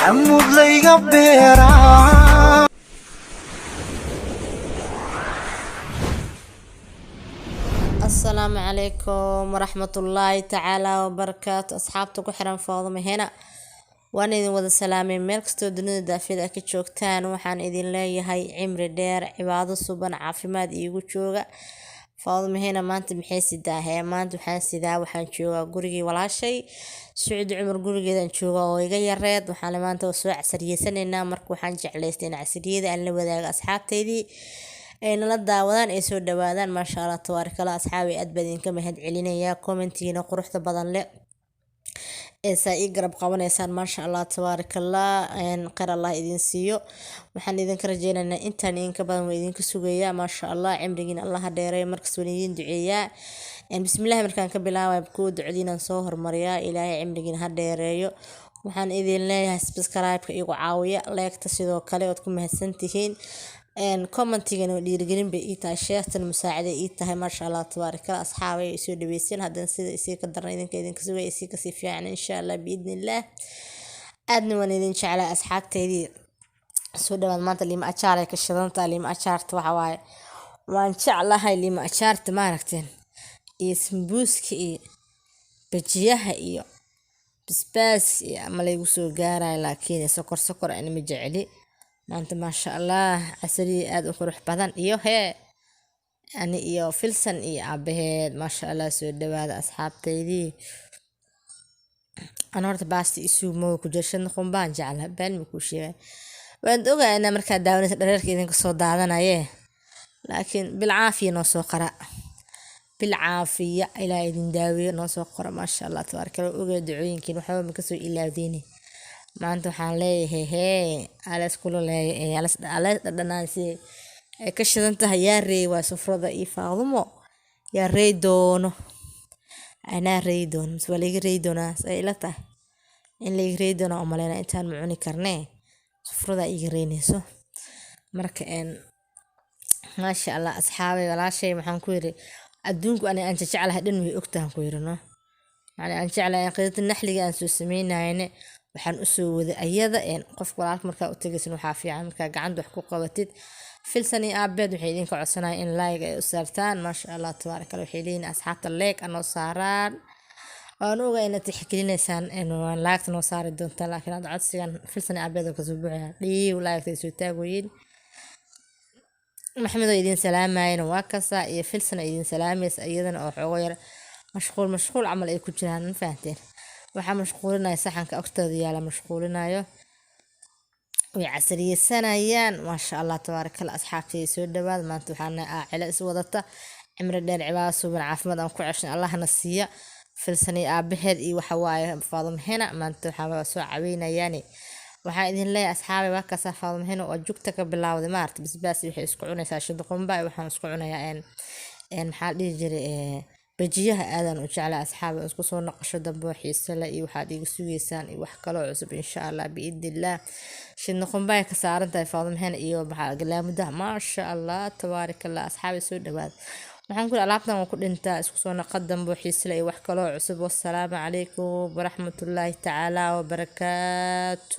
عمود ليغا بيرا السلام عليكم ورحمة الله تعالى وبركاته. أصحابتك وحرم فاضمة هنا وأنا إذن وذا سلامين ميلكستو دنيا دافيد أكيد شوكتان وحان إذن لي هاي عمر دير عبادة صوبان عافيماد إيغو شوغا فاضمة هنا ما أنت بحيسي داهي ما أنت بحيسي دا وحان شوغا قرقي ولا شي سعود عمر قرقي دان شوغا ويغي الريد وحان ما أنت وسوع عسرية سنة مرك وحان جعليستين عسرية أن لوذاق أصحابتي دي ayna la daawadaan ay soo dhawaadaan maasha Allah tabaaraka asxaabi aad badin ka mahad celinaya commentiina quruxda badan leh ee saa ii garab qabanaysaan maasha Allah tabaaraka qar Allah idin siiyo waxaan idin ka rajeynaynaa intaan in ka badan way idin ka sugayaa maasha Allah cimrigiina Allah ha dheereeyo markas waan idin duceeyaa bismillaah markaan ka bilaabay ku ducadiinaan soo hormariyaa ilaahay cimrigiina ha dheereeyo waxaan idin leeyahay subscribe-ka igu caawiya like-ta sidoo kale ood ku mahadsantihiin commentigan oo dhiirigelin bay ii tahay sheertan musaacada ii tahay maasha Allah tabaaraka asxaabay soo dhaweyseen haddana sida isii ka daran idinka sugay isii ka sii fiican insha Allah biidnillah aadna waan idin jeclaa asxaabteydii soo dhawaad maanta lima achaar ay ka shidanta lima achaarta waxa waaye waan jeclahay lima achaarta ma aragteen iyo sambuuska iyo bajiyaha iyo basbaas iyo ama la igu soo gaaray laakiin sokor aan ma jecli maanta maasha Allah casriye aad u qurux badan iyo ani iyo filsan iyo abaheed maasha Allah soo dhawaada asxaabteydii ana horta baasti isu moo ku jashan qumbaan jeclahay baan ma ku sheegay waan ogaanaa markaa daawanaysa dhareerka idinka soo daadanaye laakiin bil caafiya noo soo qara bil caafiya ilaa idin daawiyo noo soo qora maasha Allah tabaaraka ogaa ducooyinkiin waxba ma ka soo ilaawdeeni maanta waxaan leeyahay alas kula leeyahay alas dhadhanaansi ay ka shidan tahay yaa reey waa sufrada ii faadumo yaa reey doono ana reey doono wala iga reey doonaa ay la tahay in la iga reey doono oo maleena intaan ma cuni karnee sufrada iga reynayso marka maasha Allah asxaabay walaashay waxaan ku yiri adduunku aan jecelahay dhan way ogtahan ku yirno aan jecelahay qeydada naxliga aan soo sameynayne waxaan u soo wada ayada qof walaalka markaa u tagaysan waxa fiican markaa gacanta wax ku qabatid filsani aabeed waxay idinka codsanayaan in like ay u saartaan maasha Allah tabaaraka waxay leeyihiin asxaabta like anoo saaraan aan ogaa inaad tixgelinaysaan waan like noo saari doontaa laakiin aad codsigan filsani aabeed ka soo buuxaya dhiiw like ay soo taagoyin maxamed oo idin salaamayna waa kasa iyo filsan idin salaamaysa iyadana oo xogo yar mashquul camal ay ku jiraan ma fahanteen waxa mashquulinayo saxanka agtooda yaala mashquulinayo way casriyeysanayaan maasha Allah tabaaraka asxaabtay soo dhawaad maanta waxaan aacila is wadata cimri dheer cibaado suban caafimaad aan ku ceshan Allahna siiya filsani aabaheed iyo waxa waaye faadum hena maanta waxa soo caawinayaani waxaan idin leeyahay asxaabay waa ka faadum hena oo jugta ka bilaawday maarta basbaas waxay isku cunaysaa shid qumba waxaan isku cunayaa maxaa dhihi jiray bajiyaha aadan u jeclaa asxaabay isku soo naqasho dambe xiiso leh iyo waxaad iga sugeysaan iyo wax kale oo cusub insha Allah biidillah shid qumba ka saarantahay faadum hena iyo maxaa galaamuda maasha Allah tabaaraka asxaabay soo dhawaad waxaan ku alaabtan ku dhintaa isku soo naqad dambe xiiso leh iyo wax kale oo cusub wassalaamu calaykum waraxmatullaahi tacaala wa barakaatu